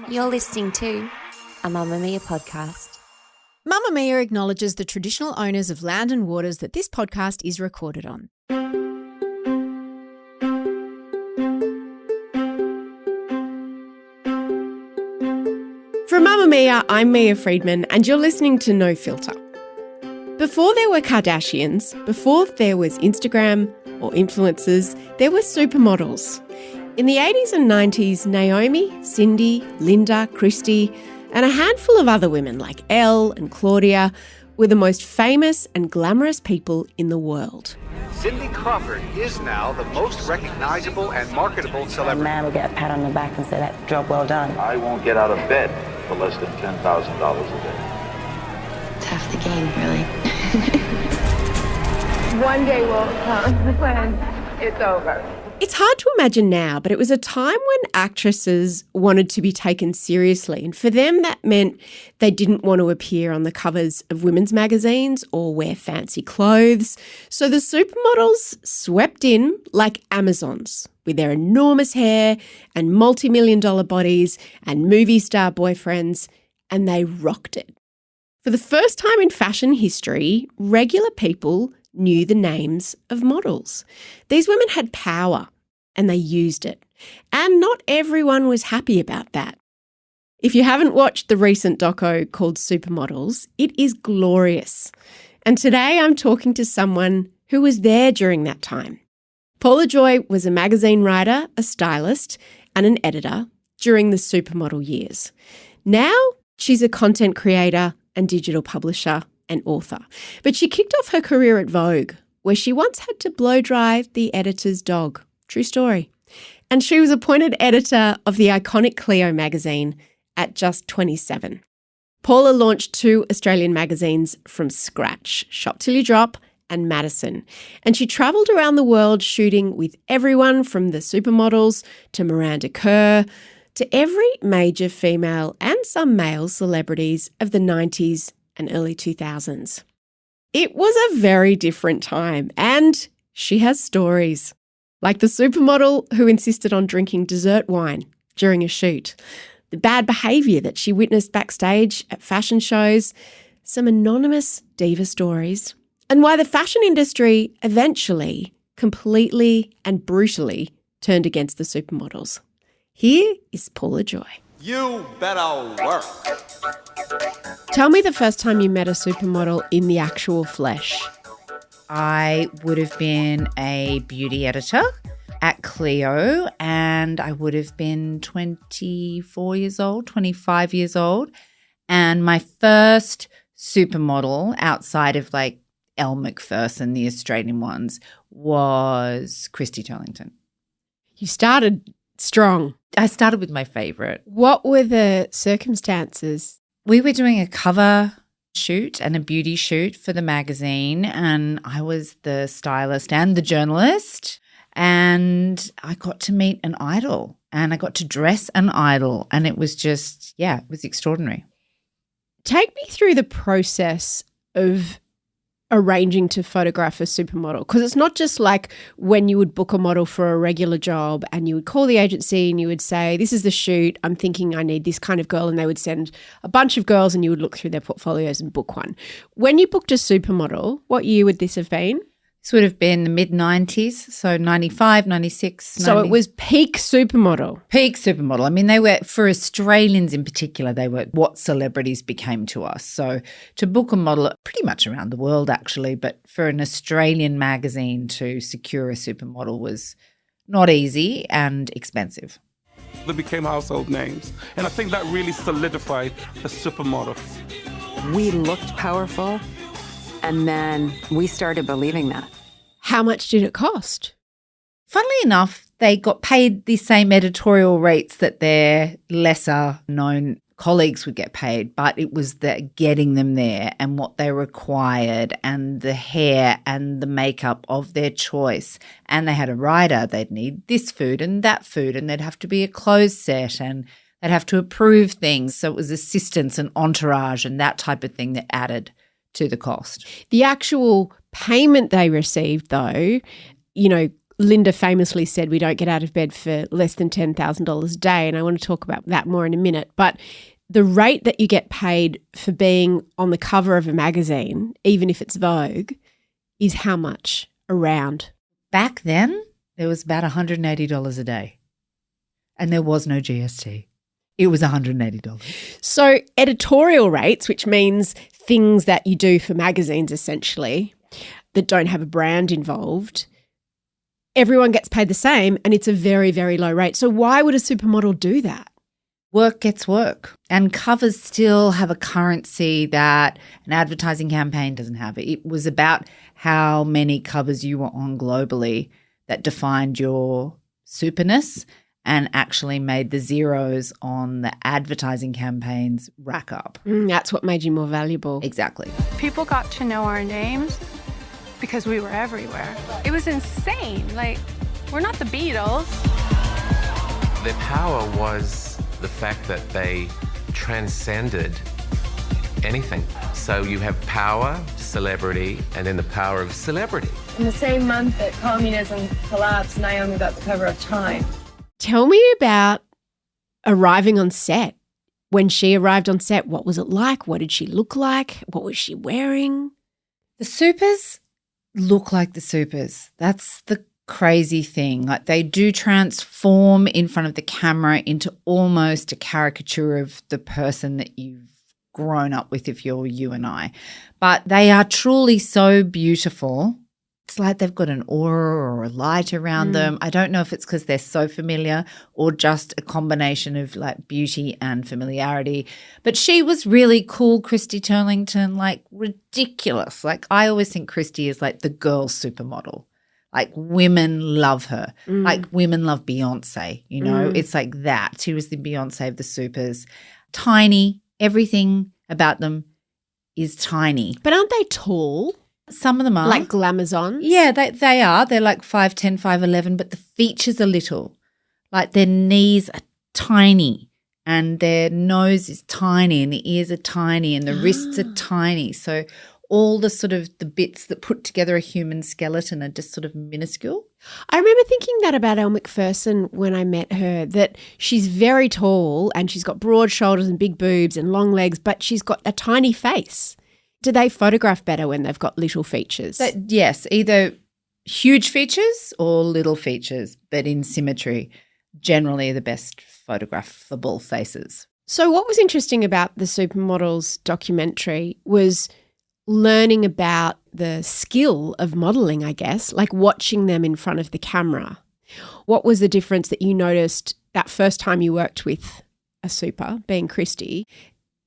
You're listening to a Mamamia podcast. Mamamia acknowledges the traditional owners of land and waters that this podcast is recorded on. From Mamamia, I'm Mia Friedman, and you're listening to No Filter. Before there were Kardashians, before there was Instagram or influencers, there were supermodels. In the 80s and 90s, Naomi, Cindy, Linda, Christy, and a handful of other women like Elle and Claudia were the most famous and glamorous people in the world. Cindy Crawford is now the most recognizable and marketable celebrity. A man will get a pat on the back and say, "That job well done." I won't get out of bed for less than $10,000 a day. It's half the game, really. One day will come when it's over. It's hard to imagine now, but it was a time when actresses wanted to be taken seriously. And for them, that meant they didn't want to appear on the covers of women's magazines or wear fancy clothes. So the supermodels swept in like Amazons with their enormous hair and multi-million-dollar bodies and movie star boyfriends, and they rocked it. For the first time in fashion history, regular people knew the names of models. These women had power and they used it. And not everyone was happy about that. If you haven't watched the recent doco called Supermodels, it is glorious. And today I'm talking to someone who was there during that time. Paula Joye was a magazine writer, a stylist, and an editor during the supermodel years. Now she's a content creator and digital publisher and author. But she kicked off her career at Vogue, where she once had to blow dry the editor's dog. True story. And she was appointed editor of the iconic Cleo magazine at just 27. Paula launched 2 Australian magazines from scratch, Shop Till You Drop and Madison. And she travelled around the world shooting with everyone from the supermodels to Miranda Kerr to every major female and some male celebrities of the 90s and early 2000s. It was a very different time, and she has stories, like the supermodel who insisted on drinking dessert wine during a shoot, the bad behaviour that she witnessed backstage at fashion shows, some anonymous diva stories, and why the fashion industry eventually, completely and brutally turned against the supermodels. Here is Paula Joye. You better work. Tell me the first time you met a supermodel in the actual flesh. I would have been a beauty editor at Cleo, and I would have been 24 years old, 25 years old. And my first supermodel outside of like Elle Macpherson, the Australian ones, was Christy Turlington. You started strong. I started with my favourite. What were the circumstances? We were doing a cover shoot and a beauty shoot for the magazine, and I was the stylist and the journalist, and I got to meet an idol and I got to dress an idol, and it was just, it was extraordinary. Take me through the process of arranging to photograph a supermodel, because it's not just like when you would book a model for a regular job and you would call the agency and you would say, this is the shoot, I'm thinking I need this kind of girl, and they would send a bunch of girls and you would look through their portfolios and book one. When you booked a supermodel, what year would this have been? This would have been the mid-90s, so 95, 96. 90. So it was peak supermodel. Peak supermodel. I mean, they were, for Australians in particular, they were what celebrities became to us. So to book a model pretty much around the world actually, but for an Australian magazine to secure a supermodel was not easy and expensive. They became household names, and I think that really solidified the supermodel. We looked powerful, and then we started believing that. How much did it cost? Funnily enough, they got paid the same editorial rates that their lesser known colleagues would get paid, but it was the getting them there and what they required and the hair and the makeup of their choice. And they had a writer, they'd need this food and that food, and there'd have to be a clothes set and they'd have to approve things. So it was assistants and entourage and that type of thing that added to the cost. The actual payment they received though, Linda famously said we don't get out of bed for less than $10,000 a day, and I want to talk about that more in a minute. But the rate that you get paid for being on the cover of a magazine, even if it's Vogue, is how much around? Back then, there was about $180 a day, and there was no GST. It was $180. So editorial rates, which means things that you do for magazines essentially that don't have a brand involved, everyone gets paid the same and it's a very, very low rate. So why would a supermodel do that? Work gets work. And covers still have a currency that an advertising campaign doesn't have. It was about how many covers you were on globally that defined your superness and actually made the zeros on the advertising campaigns rack up. That's what made you more valuable. Exactly. People got to know our names because we were everywhere. It was insane. Like, we're not the Beatles. Their power was the fact that they transcended anything. So you have power, celebrity, and then the power of celebrity. In the same month that communism collapsed, Naomi got the cover of Time. Tell me about arriving on set. When she arrived on set, what was it like? What did she look like? What was she wearing? The supers look like the supers. That's the crazy thing. Like, they do transform in front of the camera into almost a caricature of the person that you've grown up with if you're you and I. But they are truly so beautiful. It's like they've got an aura or a light around them. I don't know if it's because they're so familiar or just a combination of like beauty and familiarity. But she was really cool, Christy Turlington, like ridiculous. Like, I always think Christy is like the girl supermodel. Like, women love her. Like, women love Beyonce, you know. It's like that. She was the Beyonce of the supers. Tiny. Everything about them is tiny. But aren't they tall? Some of them are. Like glamazons? Yeah, they are. They're like 5'10", 5'11", but the features are little. Like, their knees are tiny and their nose is tiny and the ears are tiny and the wrists are tiny. So all the sort of the bits that put together a human skeleton are just sort of minuscule. I remember thinking that about Elle Macpherson when I met her, that she's very tall and she's got broad shoulders and big boobs and long legs, but she's got a tiny face. Do they photograph better when they've got little features? Yes, either huge features or little features, but in symmetry, generally the best photographable faces. So what was interesting about the Supermodels documentary was learning about the skill of modelling, I guess, like watching them in front of the camera. What was the difference that you noticed that first time you worked with a super, being Christy?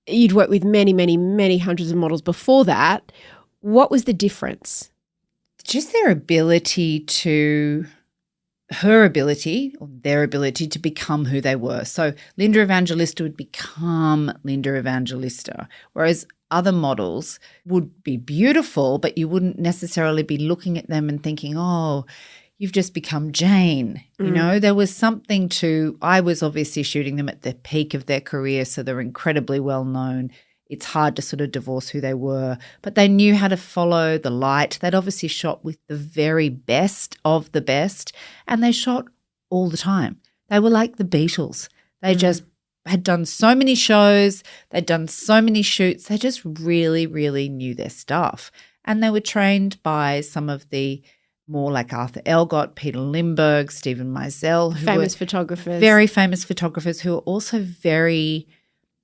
You'd worked with many, many, many hundreds of models before that. What was the difference? Just their ability her ability or their ability to become who they were. So Linda Evangelista would become Linda Evangelista, whereas other models would be beautiful, but you wouldn't necessarily be looking at them and thinking, oh, you've just become Jane. You know, there was something I was obviously shooting them at the peak of their career, so they're incredibly well known. It's hard to sort of divorce who they were, but they knew how to follow the light. They'd obviously shot with the very best of the best, and they shot all the time. They were like the Beatles. They just had done so many shows. They'd done so many shoots. They just really, really knew their stuff. And they were trained by some of the more like Arthur Elgott, Peter Lindbergh, Stephen Meisel. Famous photographers. Very famous photographers who are also very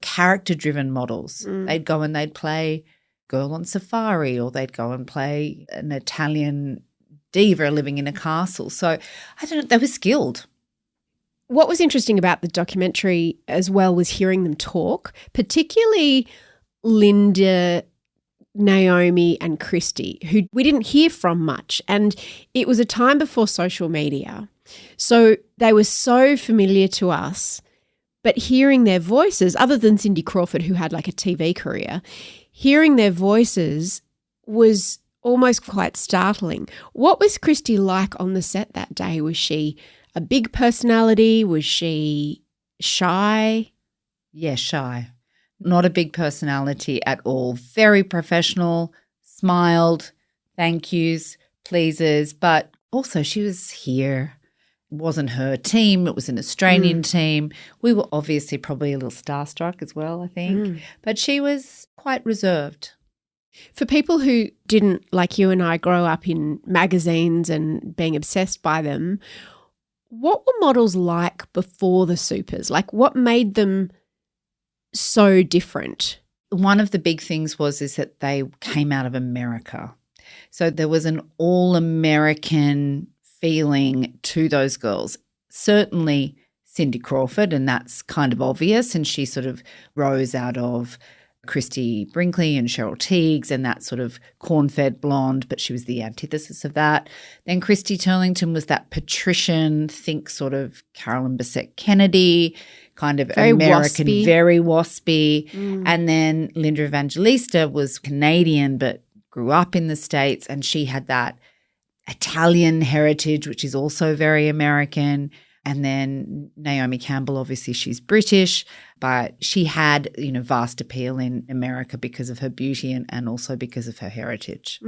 character-driven models. They'd go and they'd play Girl on Safari, or they'd go and play an Italian diva living in a castle. So I don't know, they were skilled. What was interesting about the documentary as well was hearing them talk, particularly Linda, Naomi and Christy, who we didn't hear from much. And it was a time before social media. So they were so familiar to us. But hearing their voices, other than Cindy Crawford, who had like a TV career, hearing their voices was almost quite startling. What was Christy like on the set that day? Was she a big personality? Was she shy? Yeah, shy. Not a big personality at all. Very professional, smiled, thank yous, pleases, but Also, she was here. It wasn't her team. It was an Australian team. We were obviously probably a little starstruck as well, I think. But she was quite reserved. For people who didn't, like you and I, grow up in magazines and being obsessed by them, what were models like before the supers? Like, what made them so different? One of the big things is that they came out of America. So there was an all-American feeling to those girls. Certainly Cindy Crawford, and that's kind of obvious, and she sort of rose out of Christy Brinkley and Cheryl Teagues and that sort of corn-fed blonde, but she was the antithesis of that. Then Christy Turlington was that patrician, think sort of Carolyn Bessette Kennedy, kind of very American, waspy. Very waspy. And then Linda Evangelista was Canadian but grew up in the States, and she had that Italian heritage, which is also very American. And then Naomi Campbell, obviously she's British, but she had, vast appeal in America because of her beauty and also because of her heritage.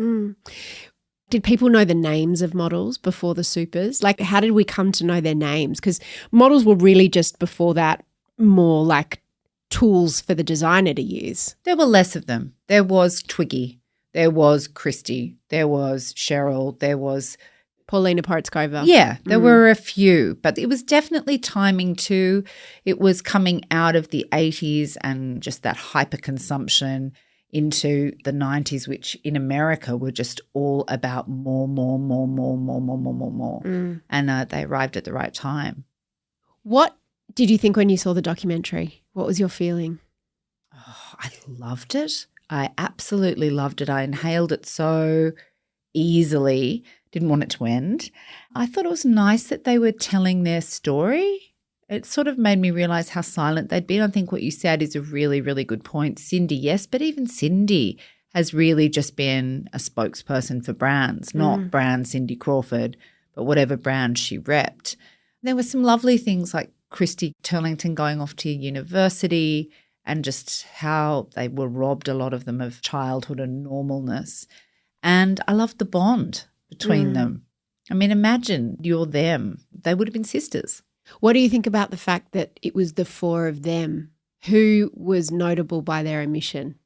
Did people know the names of models before the supers? Like, how did we come to know their names? Because models were really just before that more like tools for the designer to use. There were less of them. There was Twiggy. There was Christy. There was Cheryl. There was Paulina Porotskova. Yeah, there were a few, but it was definitely timing too. It was coming out of the 80s and just that hyper-consumption into the 90s, which in America were just all about more. And they arrived at the right time. What did you think when you saw the documentary? What was your feeling? Oh, I loved it. I absolutely loved it. I inhaled it so easily. Didn't want it to end. I thought it was nice that they were telling their story. It sort of made me realise how silent they'd been. I think what you said is a really, really good point. Cindy, yes, but even Cindy has really just been a spokesperson for brands, not brand Cindy Crawford, but whatever brand she repped. There were some lovely things like Christy Turlington going off to university and just how they were robbed, a lot of them, of childhood and normalness. And I loved the bond between them. I mean, imagine you're them. They would have been sisters. What do you think about the fact that it was the four of them? Who was notable by their omission?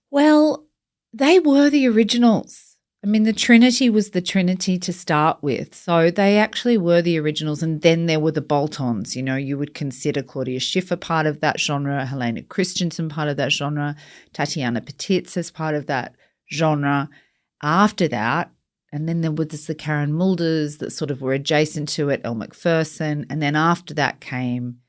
Well, they were the originals. I mean, the Trinity was the Trinity to start with. So they actually were the originals, and then there were the bolt-ons. You would consider Claudia Schiffer part of that genre, Helena Christensen part of that genre, Tatiana Petitz as part of that genre. After that, and then there was the Karen Mulders that sort of were adjacent to it, Elle Macpherson, and then after that came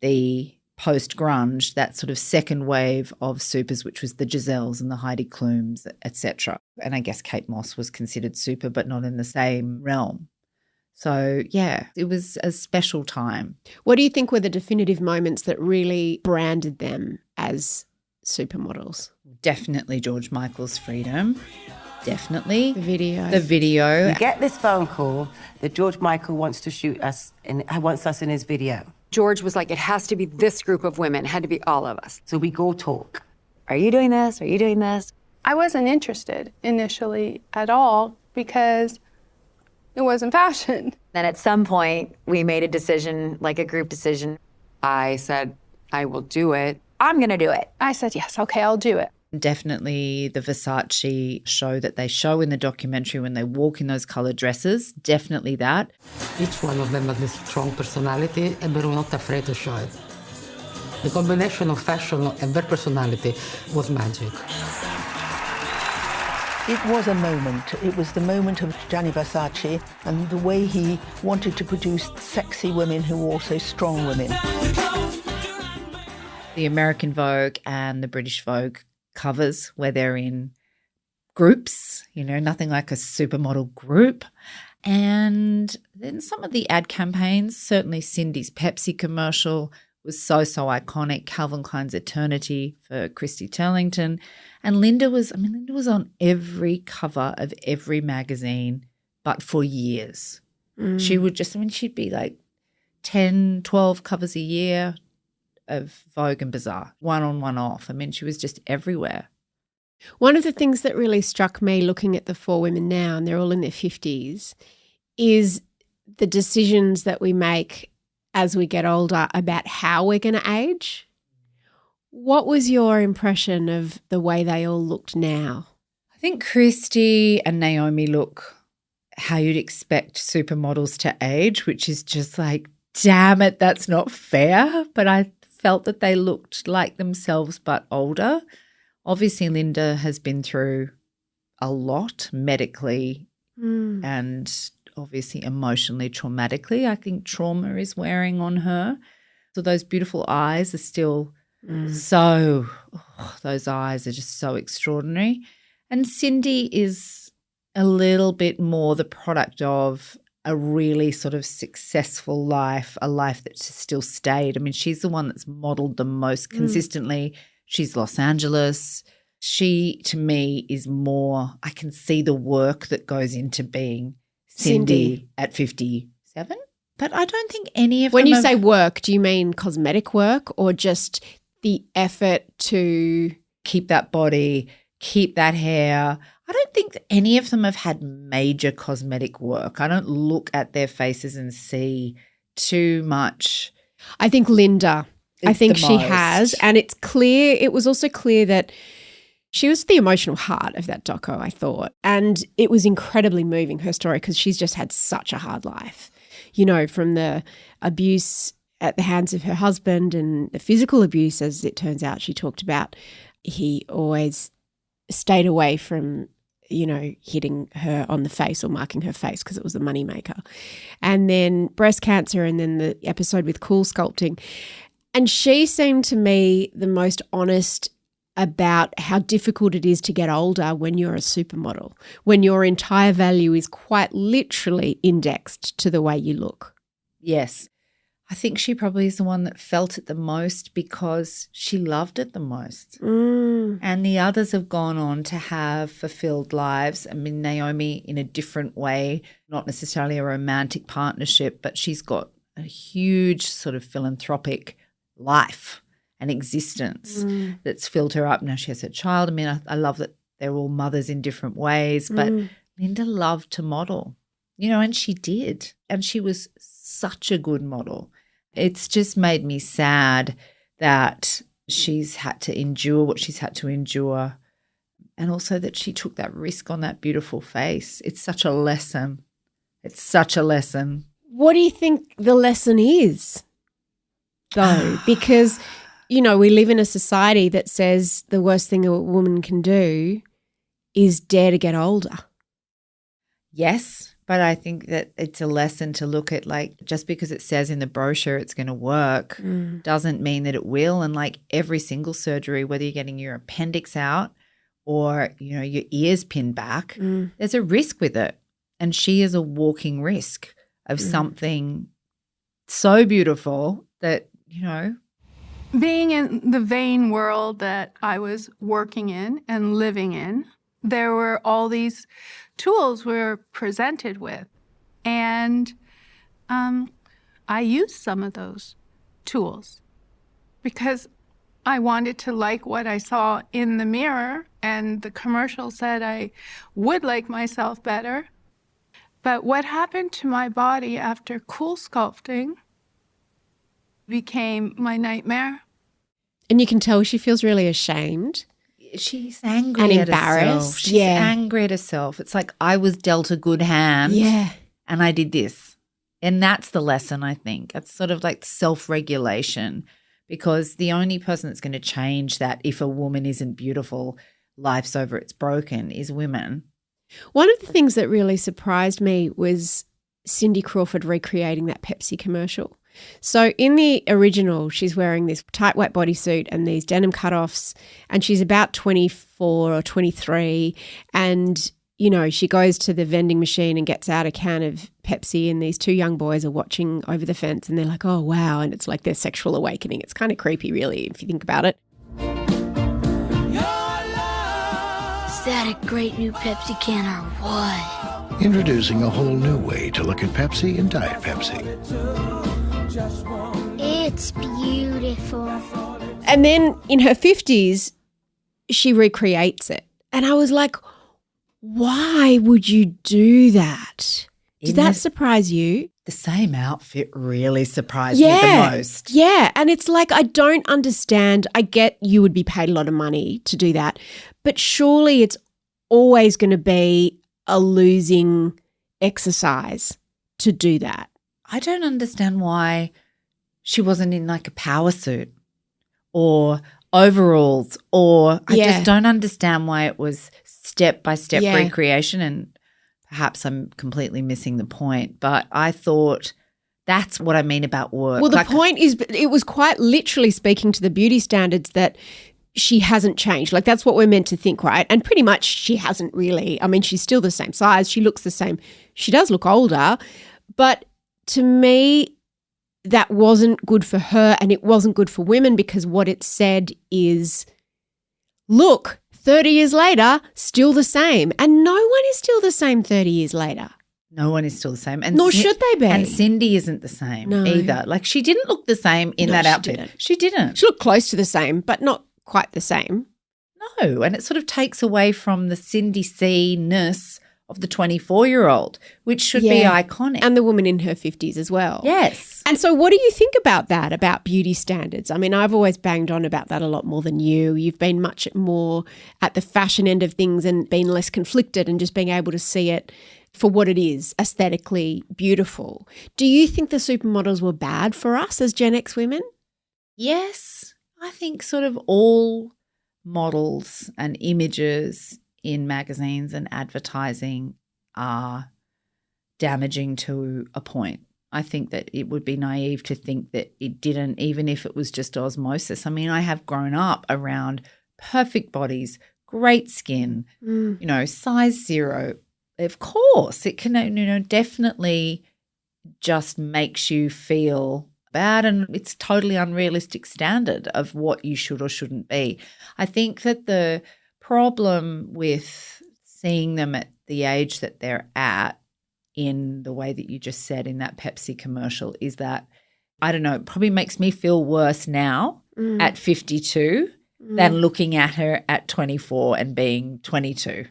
the post-grunge, that sort of second wave of supers, which was the Giselles and the Heidi Klums, etc. And I guess Kate Moss was considered super, but not in the same realm. So, yeah, it was a special time. What do you think were the definitive moments that really branded them as supermodels? Definitely George Michael's Freedom. Definitely. The video. We get this phone call that George Michael wants to shoot us and wants us in his video. George was like, it has to be this group of women. It had to be all of us. So we go talk. Are you doing this? Are you doing this? I wasn't interested initially at all because it wasn't fashion. Then at some point, we made a decision, like a group decision. I said, I will do it. I'm going to do it. I said, yes, okay, I'll do it. Definitely the Versace show that they show in the documentary when they walk in those coloured dresses, definitely that. Each one of them has a strong personality and they were not afraid to show it. The combination of fashion and their personality was magic. It was a moment. It was the moment of Gianni Versace and the way he wanted to produce sexy women who were also strong women. The American Vogue and the British Vogue covers where they're in groups, nothing like a supermodel group. And then some of the ad campaigns, certainly Cindy's Pepsi commercial was so iconic. Calvin Klein's Eternity for Christy Turlington. And Linda was on every cover of every magazine, but for years. She would she'd be like 10, 12 covers a year of Vogue and Bazaar, one on, one off. She was just everywhere. One of the things that really struck me looking at the four women now, and they're all in their 50s, is the decisions that we make as we get older about how we're going to age. What was your impression of the way they all looked now? I think Christy and Naomi look how you'd expect supermodels to age, which is just like, damn it, that's not fair. But I felt that they looked like themselves but older. Obviously, Linda has been through a lot medically and obviously emotionally, traumatically. I think trauma is wearing on her. So those beautiful eyes are still those eyes are just so extraordinary. And Cindy is a little bit more the product of a really sort of successful life, a life that's still stayed. I mean, she's the one that's modeled the most consistently. She's Los Angeles. She, to me, is more, I can see the work that goes into being Cindy at 57. But I don't think any of them. When you say work, do you mean cosmetic work or just the effort to keep that body, keep that hair? I don't think that any of them have had major cosmetic work. I don't look at their faces and see too much. I think Linda, I think she has. And it's clear, it was also clear that she was the emotional heart of that doco, I thought. And it was incredibly moving, her story, because she's just had such a hard life, you know, from the abuse at the hands of her husband and the physical abuse, as it turns out she talked about. He always stayed away from, you know, hitting her on the face or marking her face because it was a moneymaker. And then breast cancer and then the episode with cool sculpting. And she seemed to me the most honest about how difficult it is to get older when you're a supermodel, when your entire value is quite literally indexed to the way you look. Yes. I think she probably is the one that felt it the most because she loved it the most. And the others have gone on to have fulfilled lives. I mean, Naomi in a different way, not necessarily a romantic partnership, but she's got a huge sort of philanthropic life and existence that's filled her up. Now she has her child. I mean, I love that they're all mothers in different ways, but Linda loved to model, you know, and she did. And she was such a good model. It's just made me sad that she's had to endure what she's had to endure, and also that she took that risk on that beautiful face. It's such a lesson. It's such a lesson. What do you think the lesson is, though? Because, you know, we live in a society that says the worst thing a woman can do is dare to get older. Yes. But I think that it's a lesson to look at, like, just because it says in the brochure it's going to work doesn't mean that it will. And like every single surgery, whether you're getting your appendix out or, you know, your ears pinned back, there's a risk with it. And she is a walking risk of something so beautiful that, you know. Being in the vain world that I was working in and living in, there were all these tools we were presented with. And I used some of those tools because I wanted to like what I saw in the mirror, and the commercial said I would like myself better. But what happened to my body after cool sculpting became my nightmare. And you can tell she feels really ashamed. She's angry and at embarrassed. Herself. She's angry at herself. It's like, I was dealt a good hand and I did this. And that's the lesson, I think. It's sort of like self-regulation, because the only person that's going to change that if a woman isn't beautiful, life's over, it's broken, is women. One of the things that really surprised me was Cindy Crawford recreating that Pepsi commercial. So in the original, she's wearing this tight white bodysuit and these denim cutoffs, and she's about 24 or 23, and, you know, she goes to the vending machine and gets out a can of Pepsi, and these two young boys are watching over the fence and they're like, oh, wow, and it's like their sexual awakening. It's kind of creepy, really, if you think about it. Is that a great new Pepsi can or what? Introducing a whole new way to look at Pepsi and Diet Pepsi. It's beautiful. And then in her 50s, she recreates it. And I was like, why would you do that? Did that surprise you? The same outfit really surprised me the most. Yeah, and it's like I don't understand. I get you would be paid a lot of money to do that, but surely it's always going to be a losing exercise to do that. I don't understand why she wasn't in like a power suit or overalls or I just don't understand why it was step-by-step recreation, and perhaps I'm completely missing the point, but I thought that's what I mean about work. Well, the point is it was quite literally speaking to the beauty standards that she hasn't changed. Like that's what we're meant to think, right? And pretty much she hasn't really. I mean, she's still the same size. She looks the same. She does look older, but to me, that wasn't good for her and it wasn't good for women because what it said is, look, 30 years later, still the same. And no one is still the same 30 years later. No one is still the same. And nor should they be. And Cindy isn't the same either. Like she didn't look the same in that outfit. She didn't. She looked close to the same, but not quite the same. No, and it sort of takes away from the Cindy C-ness of the 24-year-old, which should be iconic. And the woman in her 50s as well. Yes. And so what do you think about that, about beauty standards? I mean, I've always banged on about that a lot more than you. You've been much more at the fashion end of things and been less conflicted and just being able to see it for what it is, aesthetically beautiful. Do you think the supermodels were bad for us as Gen X women? Yes. I think sort of all models and images in magazines and advertising are damaging to a point. I think that it would be naive to think that it didn't, even if it was just osmosis. I mean, I have grown up around perfect bodies, great skin, you know, size 0. Of course, it can, you know, definitely just makes you feel bad, and it's totally unrealistic standard of what you should or shouldn't be. I think that the problem with seeing them at the age that they're at in the way that you just said in that Pepsi commercial is that, I don't know, it probably makes me feel worse now at 52 than looking at her at 24 and being 22.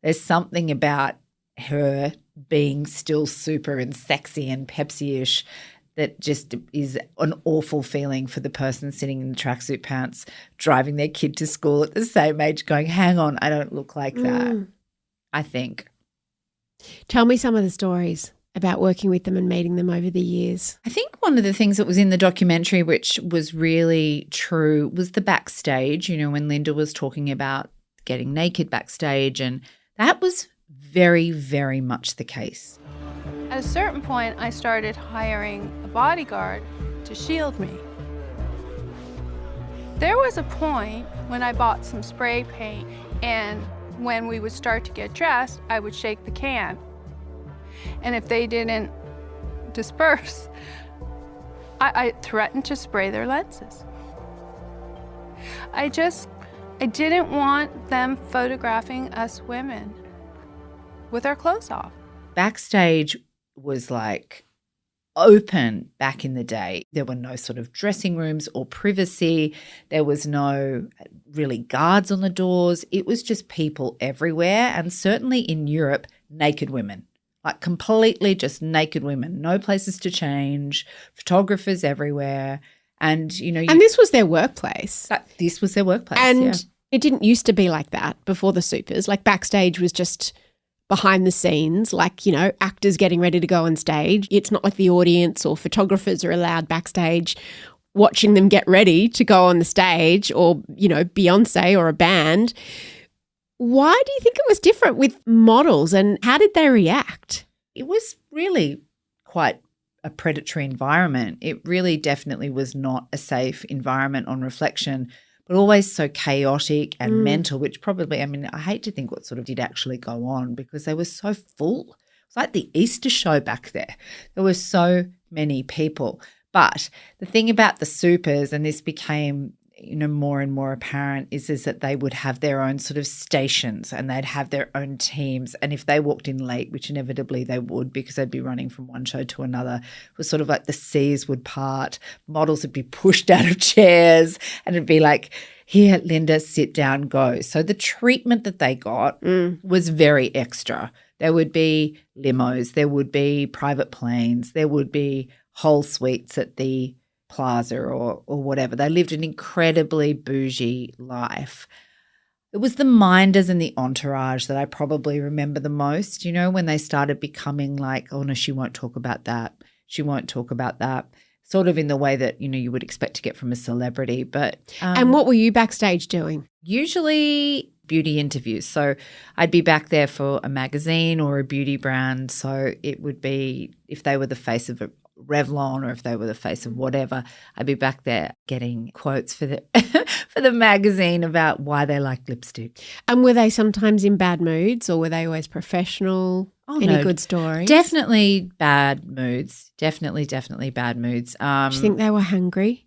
There's something about her being still super and sexy and Pepsi-ish that just is an awful feeling for the person sitting in the tracksuit pants, driving their kid to school at the same age going, hang on, I don't look like that, I think. Tell me some of the stories about working with them and meeting them over the years. I think one of the things that was in the documentary which was really true was the backstage, you know, when Linda was talking about getting naked backstage, and that was very, very much the case. At a certain point, I started hiring a bodyguard to shield me. There was a point when I bought some spray paint, and when we would start to get dressed, I would shake the can. And if they didn't disperse, I threatened to spray their lenses. I didn't want them photographing us women with our clothes off. Backstage was like open back in the day. There were no sort of dressing rooms or privacy. There was no really guards on the doors. It was just people everywhere, and certainly in Europe, naked women, like completely just naked women, no places to change, photographers everywhere. And, you know. And this was their workplace. This was their workplace, And it didn't used to be like that before the supers. Like backstage was just behind the scenes, like, you know, actors getting ready to go on stage. It's not like the audience or photographers are allowed backstage watching them get ready to go on the stage, or, you know, Beyonce or a band. Why do you think it was different with models, and how did they react? It was really quite a predatory environment. It really definitely was not a safe environment on reflection, but always so chaotic and mental, which probably, I mean, I hate to think what sort of did actually go on because they were so full. It's like the Easter show back there. There were so many people. But the thing about the supers, and this became, you know, more and more apparent, is that they would have their own sort of stations and they'd have their own teams. And if they walked in late, which inevitably they would because they'd be running from one show to another, it was sort of like the seas would part, models would be pushed out of chairs, and it'd be like, here, Linda, sit down, go. So the treatment that they got was very extra There would be limos, there would be private planes, there would be whole suites at the plaza or whatever. They lived an incredibly bougie life. It was the minders and the entourage that I probably remember the most, you know, when they started becoming like, oh, no, she won't talk about that. She won't talk about that. Sort of in the way that, you know, you would expect to get from a celebrity. But and what were you backstage doing? Usually beauty interviews. So I'd be back there for a magazine or a beauty brand. So it would be if they were the face of a Revlon or if they were the face of whatever, I'd be back there getting quotes for the for the magazine about why they liked lipstick. And were they sometimes in bad moods or were they always professional? Oh, Any no, good stories? Definitely bad moods. Definitely bad moods. Do you think they were hungry?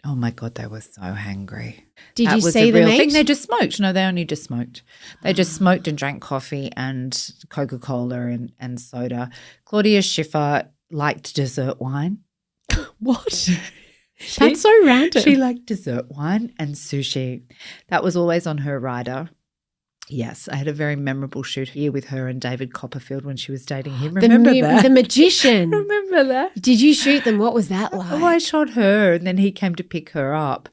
Oh my God, they were so hangry. Did that you was see the them real eat? thing. They just smoked. No, they only just smoked. They just smoked and drank coffee and Coca-Cola and soda. Claudia Schiffer liked dessert wine. What? That's so random. She liked dessert wine and sushi. That was always on her rider. Yes, I had a very memorable shoot here with her and David Copperfield when she was dating him. Remember that? The magician. Remember that? Did you shoot them? What was that like? Oh, I shot her and then he came to pick her up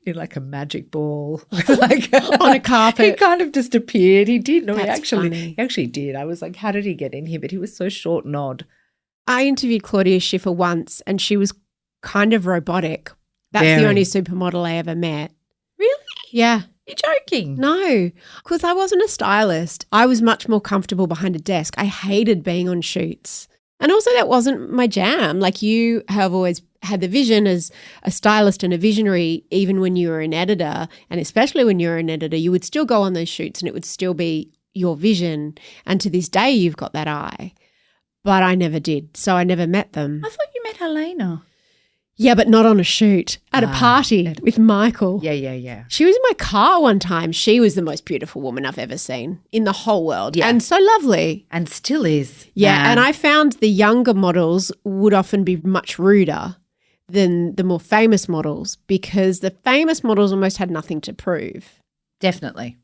in like a magic ball. Like on a carpet. He kind of just appeared. He did. No, That's he actually did. I was like, how did he get in here? But he was so short and odd. I interviewed Claudia Schiffer once and she was kind of robotic. That's Very. the only supermodel I ever met. Really? Yeah. You're joking. No, because I wasn't a stylist. I was much more comfortable behind a desk. I hated being on shoots. And also that wasn't my jam. Like you have always had the vision as a stylist and a visionary, even when you were an editor, and especially when you were an editor, you would still go on those shoots and it would still be your vision. And to this day, you've got that eye. But I never did. So I never met them. I thought you met Helena. Yeah, but not on a shoot. At a party with Michael. Yeah. She was in my car one time. She was the most beautiful woman I've ever seen in the whole world. Yeah. And so lovely. And still is. Yeah, Man. and I found the younger models would often be much ruder than the more famous models because the famous models almost had nothing to prove. Definitely.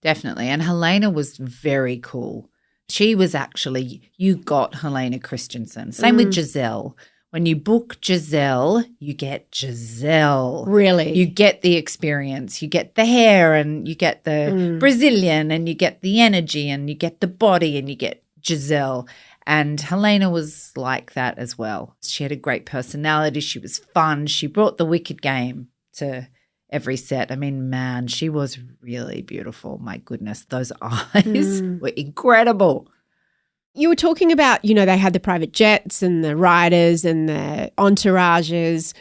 And Helena was very cool. She was actually, you got Helena Christensen. Same with Giselle. When you book Giselle, you get Giselle. Really? You get the experience. You get the hair and you get the Brazilian and you get the energy and you get the body and you get Giselle. And Helena was like that as well. She had a great personality. She was fun. She brought the wicked game to every set. I mean, man, she was really beautiful. My goodness, those eyes were incredible. You were talking about, you know, they had the private jets and the riders and the entourages.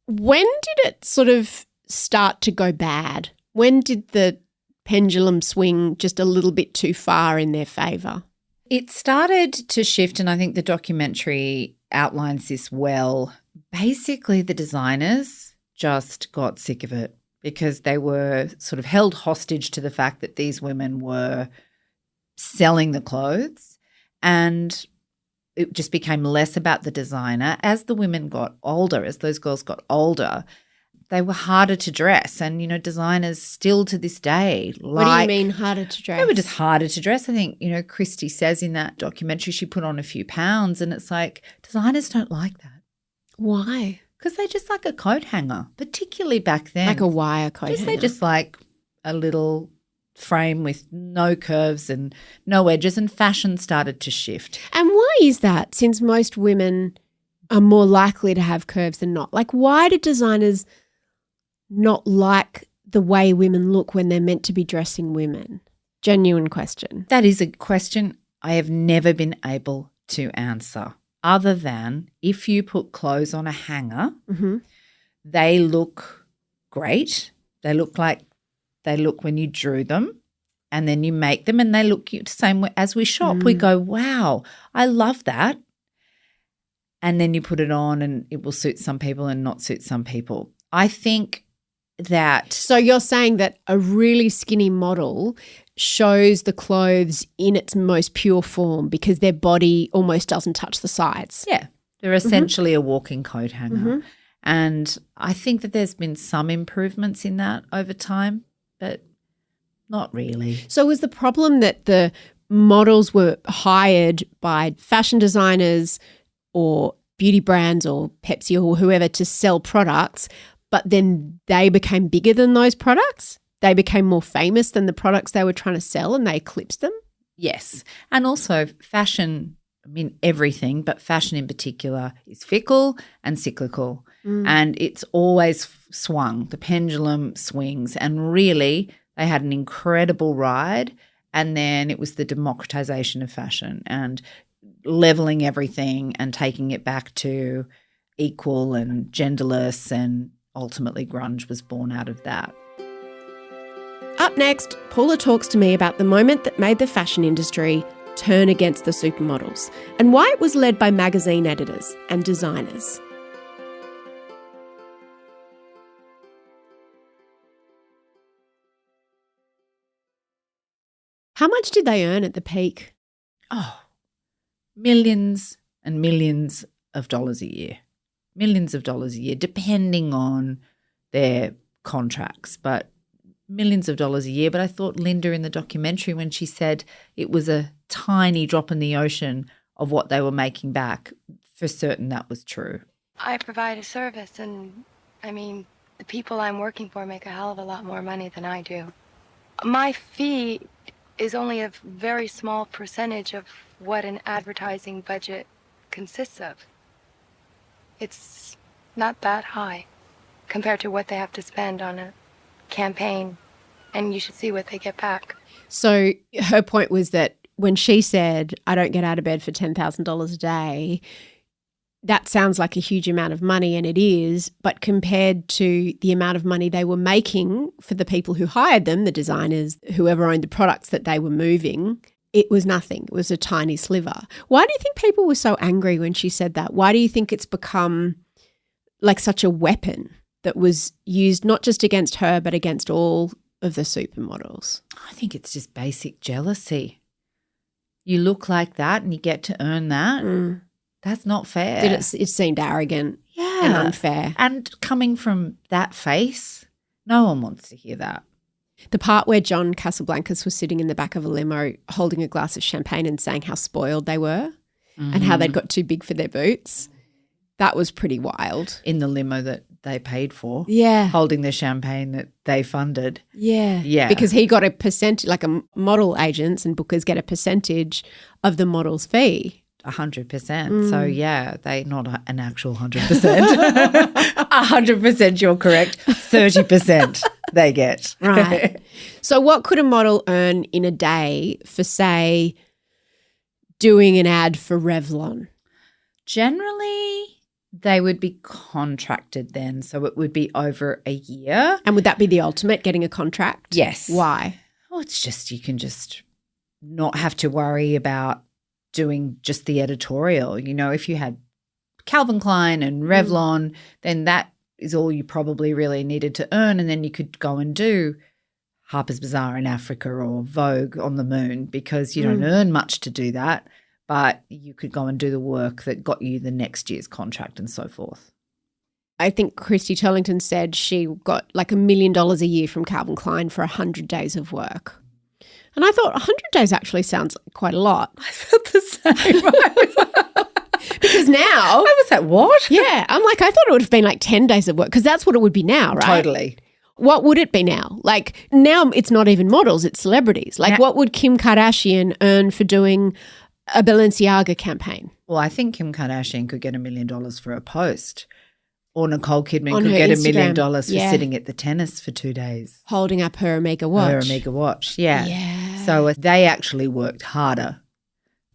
When did it sort of start to go bad? When did the pendulum swing just a little bit too far in their favour? It started to shift, and I think the documentary outlines this well. Basically, the designers just got sick of it because they were sort of held hostage to the fact that these women were selling the clothes. And it just became less about the designer. As the women got older, as those girls got older, they were harder to dress. And, you know, designers still to this day What do you mean harder to dress? They were just harder to dress. I think, you know, Christy says in that documentary she put on a few pounds and it's like designers don't like that. Why? Because they just like a coat hanger, particularly back then. Like a wire coat hanger. They just like a little frame with no curves and no edges, and fashion started to shift. And why is that, since most women are more likely to have curves than not? Like, why do designers not like the way women look when they're meant to be dressing women? Genuine question. That is a question I have never been able to answer, other than if you put clothes on a hanger, they look great. They look like they look when you drew them, and then you make them and they look cute. Same way as we shop. We go, wow, I love that. And then you put it on and it will suit some people and not suit some people. I think that. So you're saying that a really skinny model shows the clothes in its most pure form because their body almost doesn't touch the sides. Yeah. They're essentially a walking coat hanger. And I think that there's been some improvements in that over time, but not really. So was the problem that the models were hired by fashion designers or beauty brands or Pepsi or whoever to sell products, but then they became bigger than those products. They became more famous than the products they were trying to sell and they eclipsed them. Yes. And also fashion, I mean everything, but fashion in particular is fickle and cyclical. And it's always swung. The pendulum swings. And really they had an incredible ride, and then it was the democratization of fashion and leveling everything and taking it back to equal and genderless, and ultimately grunge was born out of that. Up next, Paula talks to me about the moment that made the fashion industry turn against the supermodels and why it was led by magazine editors and designers. How much did they earn at the peak? Oh, millions and millions of dollars a year. Millions of dollars a year, depending on their contracts, but millions of dollars a year. But I thought Linda in the documentary, when she said it was a tiny drop in the ocean of what they were making back, for certain that was true. I provide a service, and I mean, the people I'm working for make a hell of a lot more money than I do. My fee is only a very small percentage of what an advertising budget consists of. It's not that high compared to what they have to spend on a campaign, and you should see what they get back. So her point was that when she said, I don't get out of bed for $10,000 a day, that sounds like a huge amount of money, and it is, but compared to the amount of money they were making for the people who hired them, the designers, whoever owned the products that they were moving, it was nothing. It was a tiny sliver. Why do you think people were so angry when she said that? Why do you think it's become like such a weapon that was used not just against her but against all of the supermodels? I think it's just basic jealousy. You look like that and you get to earn that. That's not fair. It seemed arrogant and unfair. And coming from that face, no one wants to hear that. The part where John Casablancas was sitting in the back of a limo holding a glass of champagne and saying how spoiled they were and how they'd got too big for their boots, that was pretty wild. In the limo that they paid for. Yeah. Holding the champagne that they funded. Yeah. Yeah. Because he got a percentage, like a model agents and bookers get a percentage of the model's fee. 100%. So, yeah, they not an actual 100%. 100% you're correct. 30% they get. Right. So what could a model earn in a day for, say, doing an ad for Revlon? Generally, they would be contracted then. So it would be over a year. And would that be the ultimate, getting a contract? Yes. Why? Oh, it's just you can just not have to worry about doing just the editorial. You know, if you had Calvin Klein and Revlon, then that is all you probably really needed to earn, and then you could go and do Harper's Bazaar in Africa or Vogue on the moon, because you don't earn much to do that, but you could go and do the work that got you the next year's contract and so forth. I think Christy Turlington said she got like $1 million a year from Calvin Klein for 100 days of work. And I thought 100 days actually sounds quite a lot. I felt the same. Because now I was like, what? Yeah. I'm like, I thought it would have been like 10 days of work, because that's what it would be now, right? Totally. What would it be now? Like now it's not even models, it's celebrities. Like what would Kim Kardashian earn for doing a Balenciaga campaign? Well, I think Kim Kardashian could get $1 million for a post. Or Nicole Kidman On could her get $1 Instagram. million for sitting at the tennis for 2 days. Holding up her Omega watch. Her Omega watch, yeah. Yeah. So they actually worked harder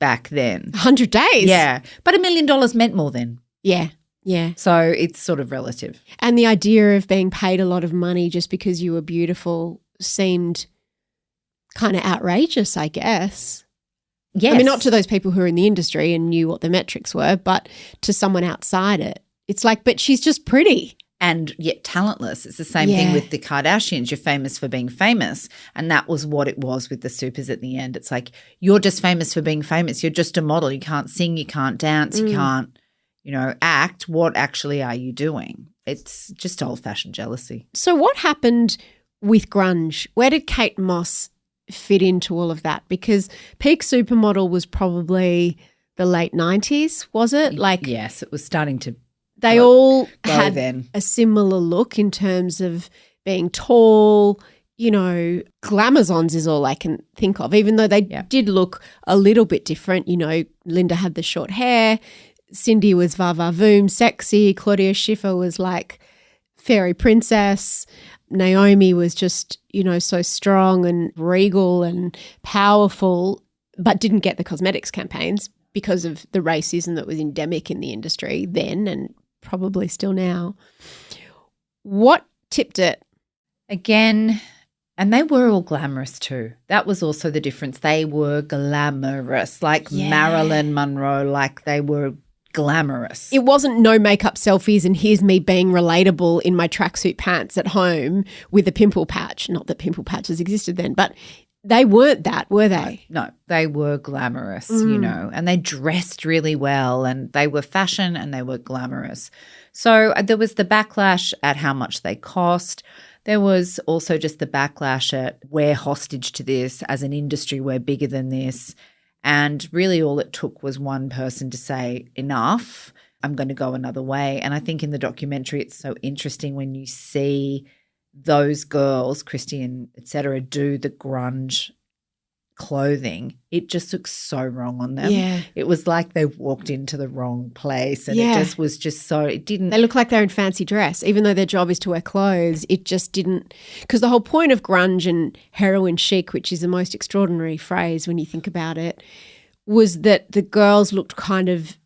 back then. 100 days? Yeah. But $1 million meant more then. Yeah. Yeah. So it's sort of relative. And the idea of being paid a lot of money just because you were beautiful seemed kind of outrageous, I guess. Yes. I mean, not to those people who are in the industry and knew what the metrics were, but to someone outside it. It's like, but she's just pretty. And yet talentless. It's the same thing with the Kardashians. You're famous for being famous. And that was what it was with the supers at the end. It's like, you're just famous for being famous. You're just a model. You can't sing, you can't dance, you can't, act. What actually are you doing? It's just old-fashioned jealousy. So what happened with grunge? Where did Kate Moss fit into all of that? Because peak supermodel was probably the late 90s, was it? Like, yes, it was starting to they go, all go had then. a similar look in terms of being tall, you know, glamazons is all I can think of, even though they did look a little bit different. You know, Linda had the short hair, Cindy was va-va-voom, sexy, Claudia Schiffer was like fairy princess, Naomi was just, you know, so strong and regal and powerful, but didn't get the cosmetics campaigns because of the racism that was endemic in the industry then and probably still now. What tipped it? Again, and they were all glamorous too. That was also the difference. They were glamorous, like Marilyn Monroe, like they were glamorous. It wasn't no makeup selfies and here's me being relatable in my tracksuit pants at home with a pimple patch. Not that pimple patches existed then, but they weren't that, were they? No, they were glamorous, you know, and they dressed really well and they were fashion and they were glamorous. So there was the backlash at how much they cost. There was also just the backlash at we're hostage to this as an industry, we're bigger than this. And really all it took was one person to say, enough, I'm going to go another way. And I think in the documentary it's so interesting when you see those girls, Christy and et cetera, do the grunge clothing. It just looks so wrong on them. Yeah. It was like they walked into the wrong place and it just was just so, it didn't. They look like they're in fancy dress, even though their job is to wear clothes. It just didn't, because the whole point of grunge and heroin chic, which is the most extraordinary phrase when you think about it, was that the girls looked kind of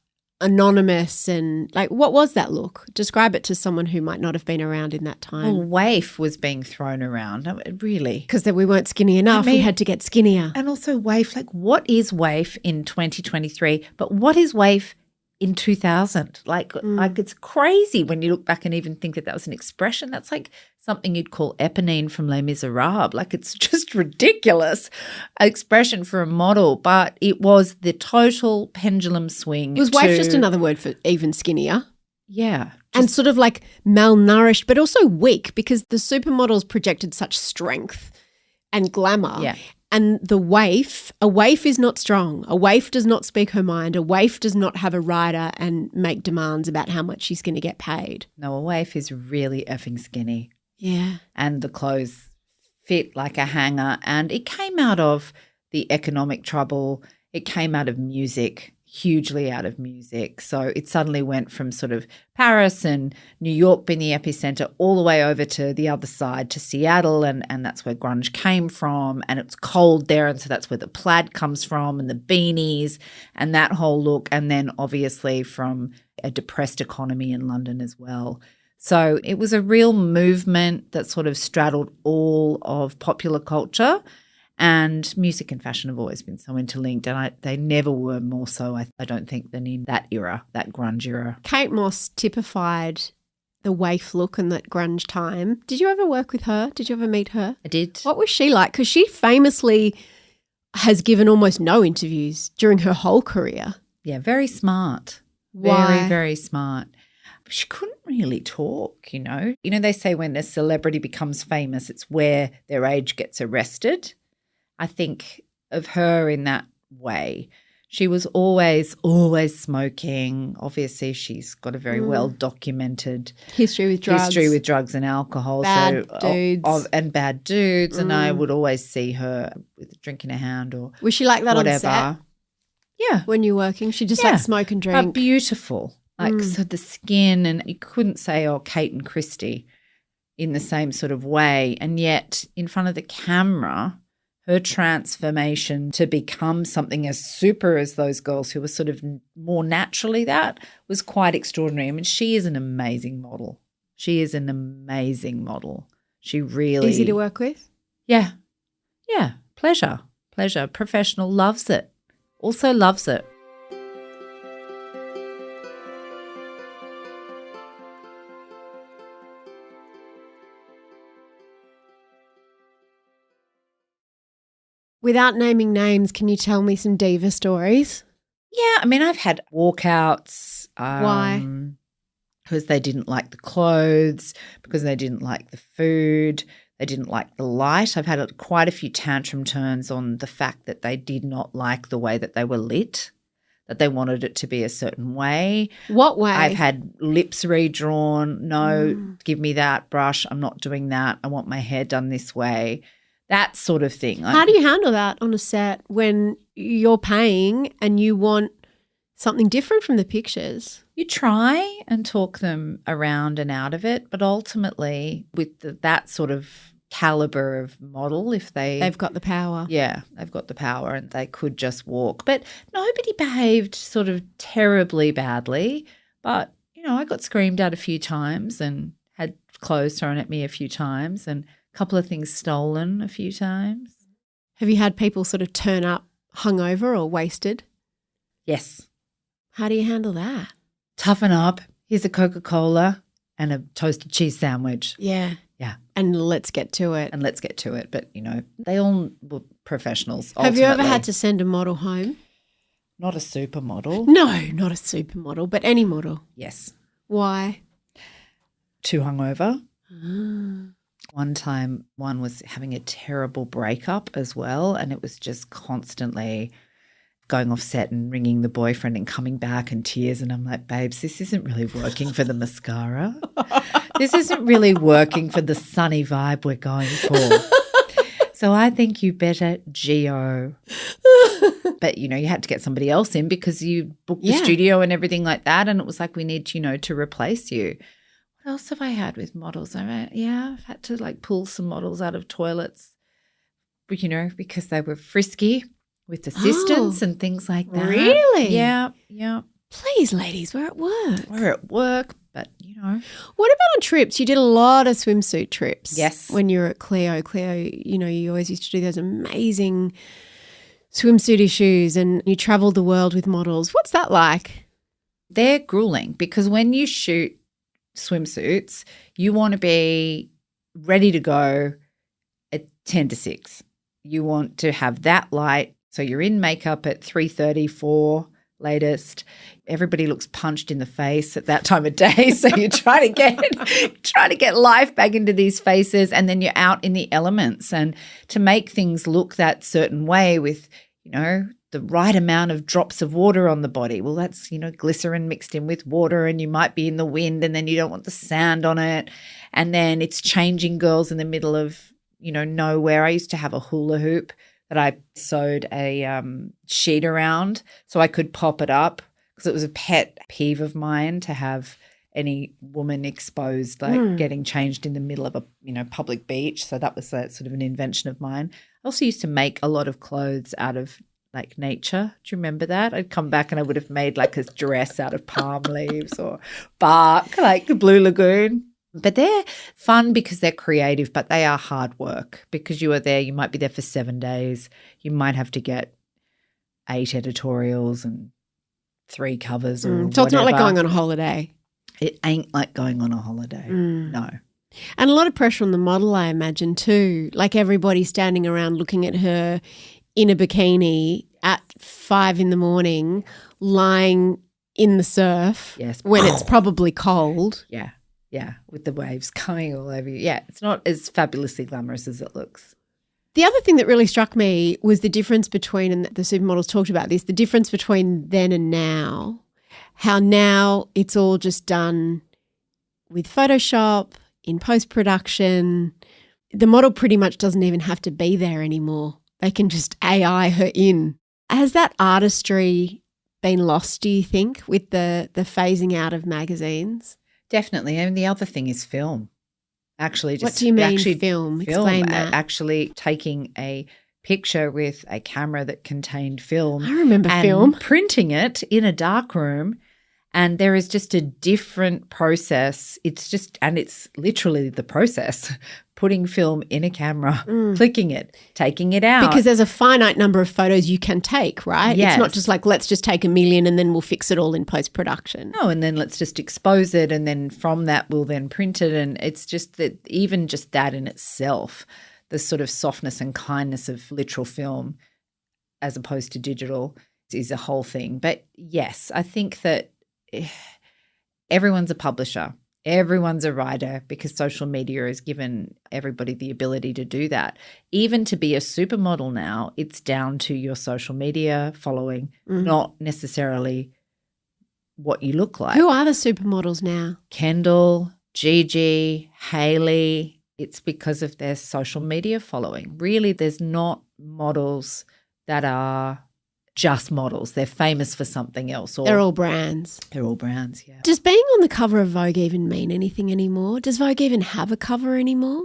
anonymous and like, what was that look? Describe it to someone who might not have been around in that time. Well, waif was being thrown around, really. Because we weren't skinny enough. We had to get skinnier. And also waif, like what is waif in 2023? But what is waif in 2000? Like it's crazy when you look back and even think that was an expression. That's like something you'd call Eponine from Les Miserables. Like it's just ridiculous expression for a model, but it was the total pendulum swing. Was waif just another word for even skinnier? Yeah. And sort of like malnourished, but also weak because the supermodels projected such strength and glamour. Yeah. And a waif is not strong. A waif does not speak her mind. A waif does not have a rider and make demands about how much she's going to get paid. No, a waif is really effing skinny. Yeah. And the clothes fit like a hanger. And it came out of the economic trouble. It came out of music, hugely out of music. So it suddenly went from sort of Paris and New York being the epicenter all the way over to the other side to Seattle, and that's where grunge came from, and it's cold there, and so that's where the plaid comes from and the beanies and that whole look, and then obviously from a depressed economy in London as well. So it was a real movement that sort of straddled all of popular culture. And music and fashion have always been so interlinked, and they never were more so, I don't think, than in that era, that grunge era. Kate Moss typified the waif look and that grunge time. Did you ever work with her? Did you ever meet her? I did. What was she like? Because she famously has given almost no interviews during her whole career. Yeah, very smart. Why? Very, very smart. She couldn't really talk, you know. You know, they say when a celebrity becomes famous, it's where their age gets arrested. I think of her in that way. She was always smoking. Obviously, she's got a very well documented history with drugs and alcohol. Bad dudes. And bad dudes. And I would always see her with a drink in her hand or was she like that whatever. on set? Yeah. When you're working? She just like smoke and drink? Beautiful. Like so the skin, and you couldn't say, Kate and Christy in the same sort of way. And yet in front of the camera, her transformation to become something as super as those girls who were sort of more naturally that was quite extraordinary. I mean, she is an amazing model. She really… Easy to work with? Yeah. Yeah. Pleasure. Professional, loves it. Also loves it. Without naming names, can you tell me some diva stories? Yeah, I mean, I've had walkouts. Why? Because they didn't like the clothes, because they didn't like the food. They didn't like the light. I've had quite a few tantrum turns on the fact that they did not like the way that they were lit, that they wanted it to be a certain way. What way? I've had lips redrawn. No, give me that brush. I'm not doing that. I want my hair done this way. That sort of thing. How do you handle that on a set when you're paying and you want something different from the pictures? You try and talk them around and out of it, but ultimately with that sort of caliber of model, if they've got the power. Yeah, they've got the power and they could just walk. But nobody behaved sort of terribly badly. But, I got screamed at a few times and had clothes thrown at me a few times and a couple of things stolen a few times. Have you had people sort of turn up hungover or wasted? Yes. How do you handle that? Toughen up. Here's a Coca-Cola and a toasted cheese sandwich. Yeah. Yeah. And let's get to it. But, they all were professionals. Have you ever had to send a model home? Not a supermodel. No, not a supermodel, but any model. Yes. Why? Too hungover. One time one was having a terrible breakup as well, and it was just constantly going off set and ringing the boyfriend and coming back in tears, and I'm like, babes, this isn't really working for the mascara. This isn't really working for the sunny vibe we're going for. So I think you better Geo. But, you had to get somebody else in because you booked the studio and everything like that, and it was like, we need, to replace you. What else have I had with models? I've had to pull some models out of toilets, because they were frisky with assistants and things like that. Really? Yeah. Please, ladies, we're at work. We're at work, but, What about on trips? You did a lot of swimsuit trips. Yes. When you were at Cleo. Cleo, you always used to do those amazing swimsuit issues and you travelled the world with models. What's that like? They're grueling because when you shoot swimsuits, you want to be ready to go at 10 to 6. You want to have that light. So you're in makeup at 3:30, 4 latest. Everybody looks punched in the face at that time of day. So you're trying to get life back into these faces, and then you're out in the elements. And to make things look that certain way with, the right amount of drops of water on the body. Well, that's, glycerin mixed in with water, and you might be in the wind and then you don't want the sand on it. And then it's changing girls in the middle of, nowhere. I used to have a hula hoop that I sewed a sheet around so I could pop it up because it was a pet peeve of mine to have any woman exposed, getting changed in the middle of a, public beach. So that was sort of an invention of mine. I also used to make a lot of clothes out of nature. Do you remember that? I'd come back and I would have made a dress out of palm leaves or bark, like the Blue Lagoon. But they're fun because they're creative, but they are hard work because you are there. You might be there for 7 days. You might have to get 8 editorials and 3 covers or So it's not like going on a holiday. It ain't like going on a holiday. No. And a lot of pressure on the model, I imagine, too. Like everybody standing around looking at her in a bikini at 5 a.m, lying in the surf when it's probably cold. Yeah, with the waves coming all over you. Yeah, it's not as fabulously glamorous as it looks. The other thing that really struck me was the difference between, and the supermodels talked about this, the difference between then and now. How now it's all just done with Photoshop, in post-production. The model pretty much doesn't even have to be there anymore. They can just AI her in. Has that artistry been lost, do you think, with the phasing out of magazines? Definitely. And the other thing is film. Actually, what do you mean film? Explain that. Actually taking a picture with a camera that contained film. I remember and film. Printing it in a darkroom. And there is just a different process. It's literally the process. Putting film in a camera, clicking it, taking it out. Because there's a finite number of photos you can take, right? Yes. It's not just like, let's just take 1 million and then we'll fix it all in post-production. No, and then let's just expose it, and then from that we'll then print it. And it's just that, even just that in itself, the sort of softness and kindness of literal film as opposed to digital is a whole thing. But yes, I think that everyone's a publisher. Everyone's a writer because social media has given everybody the ability to do that. Even to be a supermodel now, it's down to your social media following, not necessarily what you look like. Who are the supermodels now? Kendall, Gigi, Hailey. It's because of their social media following. Really, there's not models that are just models. They're famous for something else. Or They're all brands. They're all brands, yeah. Does being on the cover of Vogue even mean anything anymore? Does Vogue even have a cover anymore?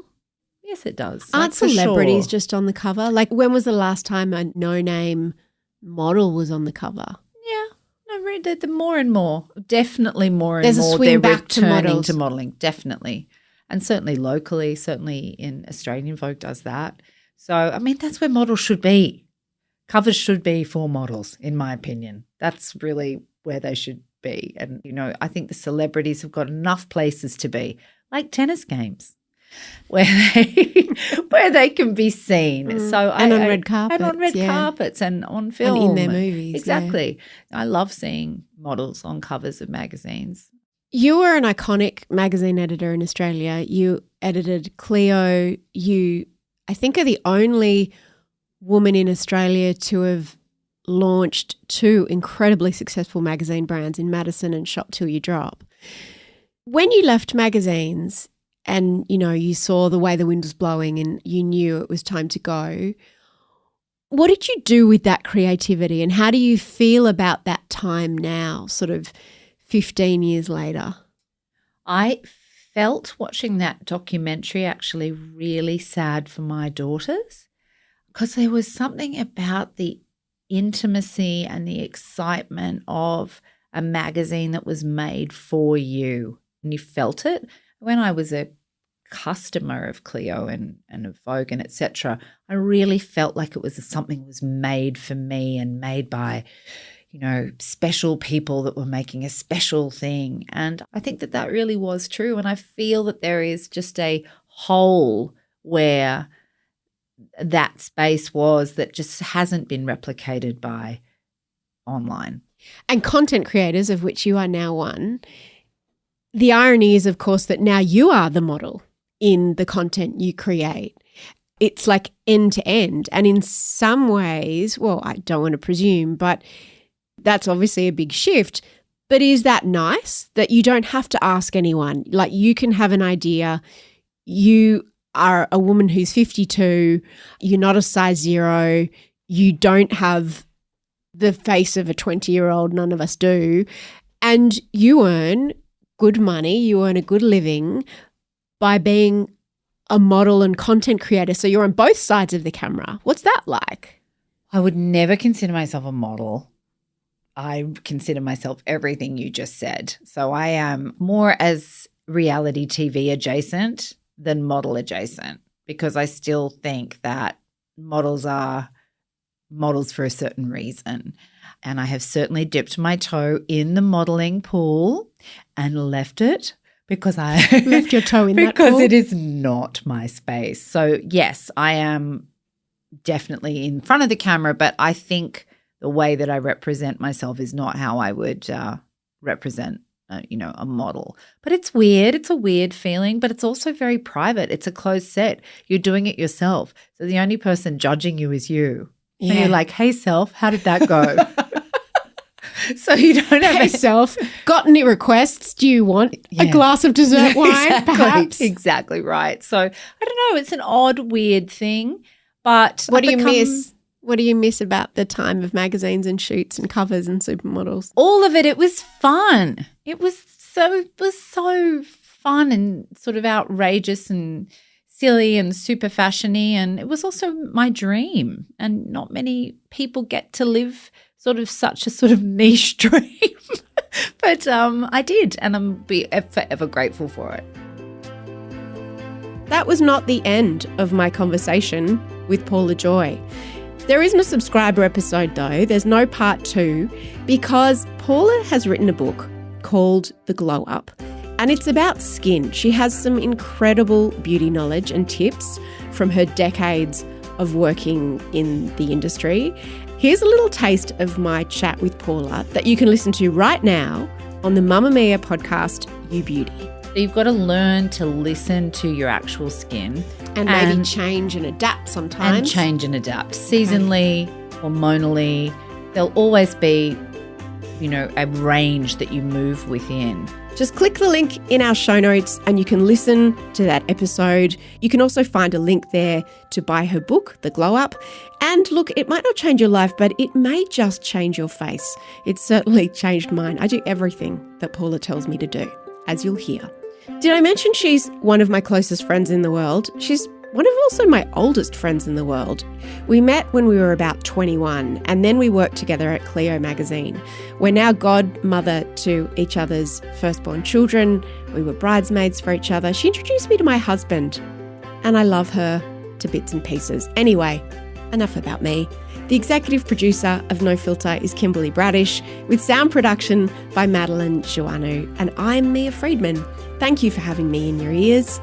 Yes, it does. Aren't Like, for celebrities sure. just on the cover? Like, when was the last time a no-name model was on the cover? Yeah. No, the more and more. Definitely more and There's a more. swing They're back to returning models. to modelling, definitely. And certainly locally, certainly in Australian Vogue does that. So, I mean, that's where models should be. Covers should be for models, in my opinion. That's really where they should be. And, you know, I think the celebrities have got enough places to be, like tennis games, where they can be seen. So And on red carpets. And on red carpets and on film. And in their movies. Exactly. I love seeing models on covers of magazines. You were an iconic magazine editor in Australia. You edited Cleo. You, I think, are the only woman in Australia to have launched 2 incredibly successful magazine brands in Madison and Shop Till You Drop. When you left magazines and, you know, you saw the way the wind was blowing and you knew it was time to go, what did you do with that creativity and how do you feel about that time now, sort of 15 years later? I felt watching that documentary actually really sad for my daughters because there was something about the intimacy and the excitement of a magazine that was made for you. And you felt it. When I was a customer of Cleo and of Vogue and etc., I really felt like it was something that was made for me and made by, you know, special people that were making a special thing. And I think that that really was true. And I feel that there is just a hole where that space was that just hasn't been replicated by online. And content creators, of which you are now one, the irony is, of course, that now you are the model in the content you create. It's like end to end. And in some ways, well, I don't want to presume, but that's obviously a big shift. But is that nice that you don't have to ask anyone? Like, you can have an idea. You are a woman who's 52. You're not a size 0. You don't have the face of a 20-year-old. None of us do. And you earn good money. You earn a good living by being a model and content creator. So you're on both sides of the camera. What's that like? I would never consider myself a model. I consider myself everything you just said. So I am more as reality TV adjacent than model adjacent because I still think that models are models for a certain reason. And I have certainly dipped my toe in the modeling pool and left it because I left your toe in that pool? Because it is not my space. So yes, I am definitely in front of the camera, but I think the way that I represent myself is not how I would represent, a model. But it's weird. It's a weird feeling, but it's also very private. It's a closed set. You're doing it yourself. So the only person judging you is you. Yeah. And you're like, hey, self, how did that go? So you don't have hey, self, got any requests? Do you want a glass of dessert wine, perhaps? Exactly right. So I don't know. It's an odd, weird thing. But what do you miss? What do you miss about the time of magazines and shoots and covers and supermodels? All of it. It was fun. It was so fun and sort of outrageous and silly and super fashiony. And it was also my dream. And not many people get to live such a niche dream. But I did, and I'm forever grateful for it. That was not the end of my conversation with Paula Joye. There isn't a subscriber episode though, there's no part 2, because Paula has written a book called The Glow Up, and it's about skin. She has some incredible beauty knowledge and tips from her decades of working in the industry. Here's a little taste of my chat with Paula that you can listen to right now on the Mamamia podcast, You Beauty. So you've got to learn to listen to your actual skin. And maybe change and adapt sometimes. And change and adapt. Seasonally, hormonally, there'll always be, a range that you move within. Just click the link in our show notes and you can listen to that episode. You can also find a link there to buy her book, The Glow Up. And look, it might not change your life, but it may just change your face. It's certainly changed mine. I do everything that Paula tells me to do, as you'll hear. Did I mention she's one of my closest friends in the world? She's one of also my oldest friends in the world. We met when we were about 21, and then we worked together at Cleo magazine. We're now godmother to each other's firstborn children. We were bridesmaids for each other. She introduced me to my husband, and I love her to bits and pieces. Anyway, enough about me. The executive producer of No Filter is Kimberly Bradish, with sound production by Madeline, Joannou, and I'm Mia Friedman. Thank you for having me in your ears.